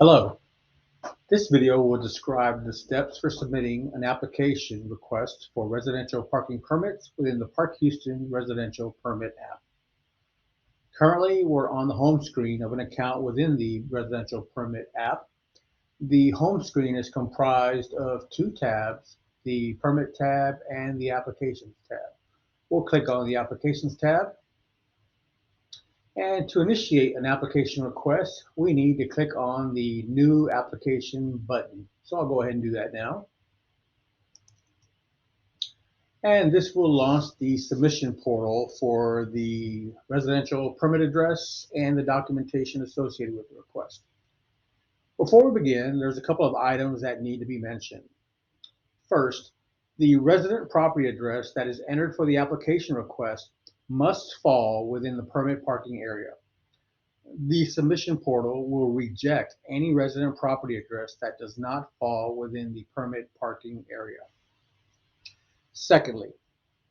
Hello, this video will describe the steps for submitting an application request for residential parking permits within the ParkHouston Residential Permit app. Currently, we're on the home screen of an account within the Residential Permit app. The home screen is comprised of two tabs, the Permit tab and the Applications tab. We'll click on the Applications tab. And to initiate an application request, we need to click on the New Application button. So I'll go ahead and do that now. And this will launch the submission portal for the residential permit address and the documentation associated with the request. Before we begin, there's a couple of items that need to be mentioned. First, the resident property address that is entered for the application request must fall within the permit parking area. The submission portal will reject any resident property address that does not fall within the permit parking area. Secondly,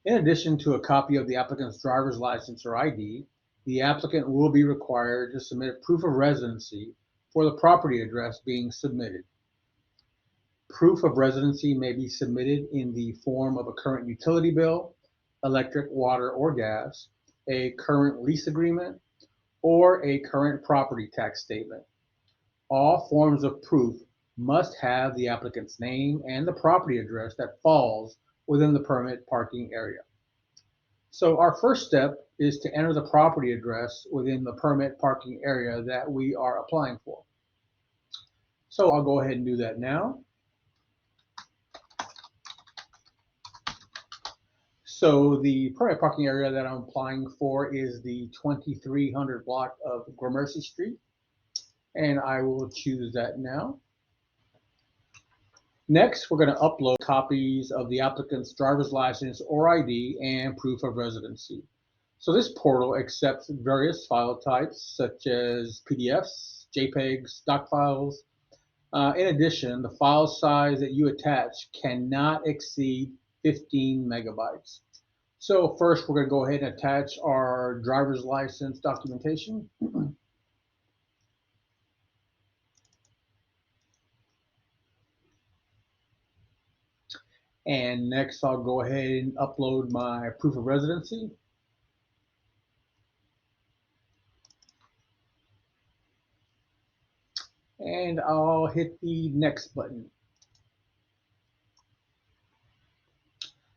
in addition to a copy of the applicant's driver's license or ID, the applicant will be required to submit proof of residency for the property address being submitted. Proof of residency may be submitted in the form of a current utility bill, electric, water, or gas, a current lease agreement, or a current property tax statement. All forms of proof must have the applicant's name and the property address that falls within the permit parking area. So our first step is to enter the property address within the permit parking area that we are applying for. So I'll go ahead and do that now. So the permit parking area that I'm applying for is the 2300 block of Gramercy Street, and I will choose that now. Next, we're going to upload copies of the applicant's driver's license or ID and proof of residency. So this portal accepts various file types such as PDFs, JPEGs, doc files. In addition, the file size that you attach cannot exceed 15 megabytes. So first, we're going to go ahead and attach our driver's license documentation. And next, I'll go ahead and upload my proof of residency. And I'll hit the next button.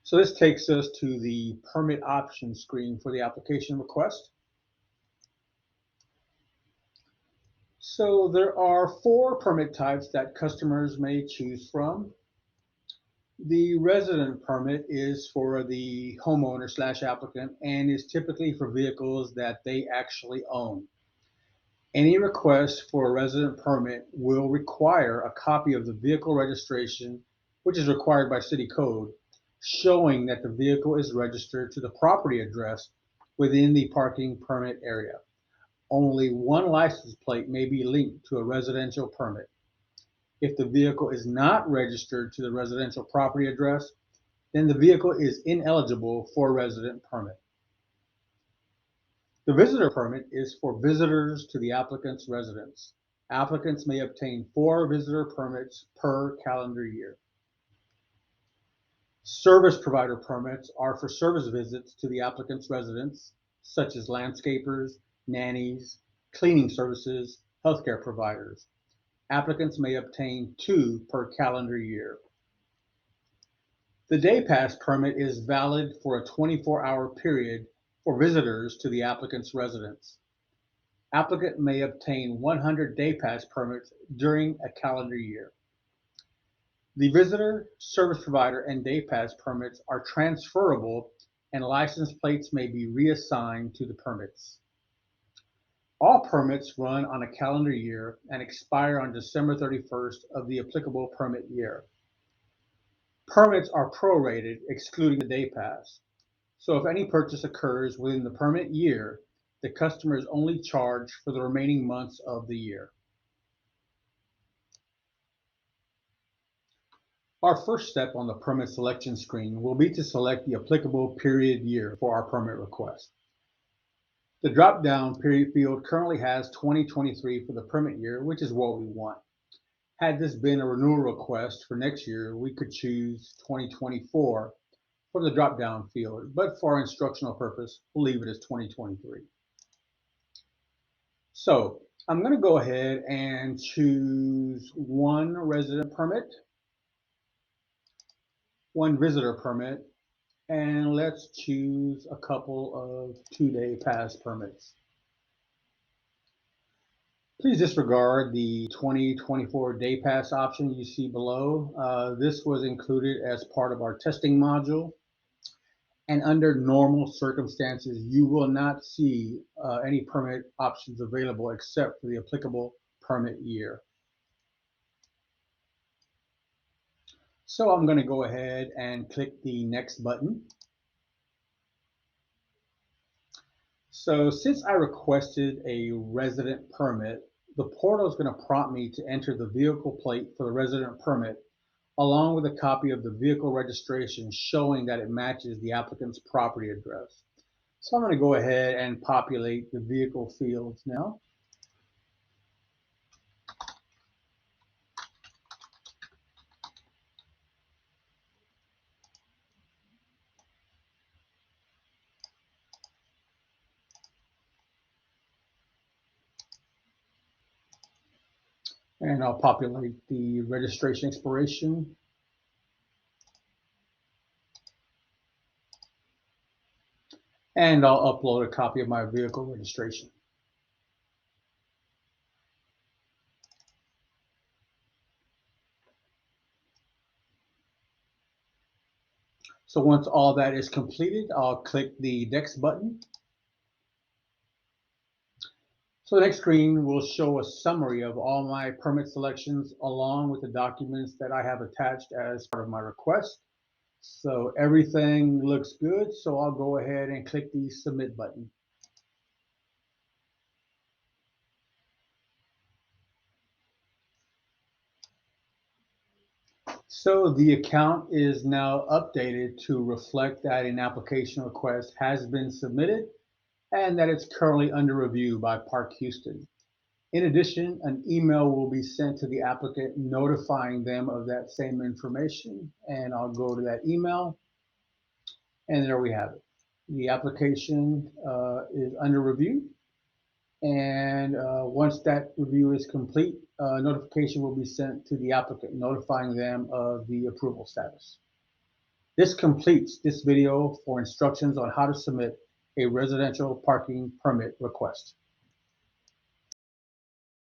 So this takes us to the permit options screen for the application request. So there are 4 permit types that customers may choose from. The resident permit is for the homeowner / applicant and is typically for vehicles that they actually own. Any request for a resident permit will require a copy of the vehicle registration, which is required by city code, showing that the vehicle is registered to the property address within the parking permit area. Only one license plate may be linked to a residential permit. If the vehicle is not registered to the residential property address, then the vehicle is ineligible for a resident permit. The visitor permit is for visitors to the applicant's residence. Applicants may obtain 4 visitor permits per calendar year. Service provider permits are for service visits to the applicant's residence, such as landscapers, nannies, cleaning services, healthcare providers. Applicants may obtain 2 per calendar year. The day pass permit is valid for a 24-hour period for visitors to the applicant's residence. Applicant may obtain 100 day pass permits during a calendar year. The visitor, service provider, and day pass permits are transferable and license plates may be reassigned to the permits. All permits run on a calendar year and expire on December 31st of the applicable permit year. Permits are prorated, excluding the day pass. So if any purchase occurs within the permit year, the customer is only charged for the remaining months of the year. Our first step on the permit selection screen will be to select the applicable period year for our permit request. The drop-down period field currently has 2023 for the permit year, which is what we want. Had this been a renewal request for next year, we could choose 2024 for the drop-down field, but for our instructional purpose, we'll leave it as 2023. So I'm going to go ahead and choose one resident permit, one visitor permit, and let's choose a couple of 2-day pass permits. Please disregard the 2024 day pass option you see below. This was included as part of our testing module. And under normal circumstances, you will not see any permit options available except for the applicable permit year. So I'm going to go ahead and click the next button. So since I requested a resident permit, the portal is going to prompt me to enter the vehicle plate for the resident permit, along with a copy of the vehicle registration showing that it matches the applicant's property address. So I'm going to go ahead and populate the vehicle fields now. And I'll populate the registration expiration. And I'll upload a copy of my vehicle registration. So once all that is completed, I'll click the next button. So the next screen will show a summary of all my permit selections along with the documents that I have attached as part of my request. So everything looks good, so I'll go ahead and click the submit button. So the account is now updated to reflect that an application request has been submitted and that it's currently under review by ParkHouston. In addition, an email will be sent to the applicant notifying them of that same information, and I'll go to that email, and there we have it. The application is under review, and once that review is complete, notification will be sent to the applicant notifying them of the approval status. This completes this video for instructions on how to submit a residential parking permit request.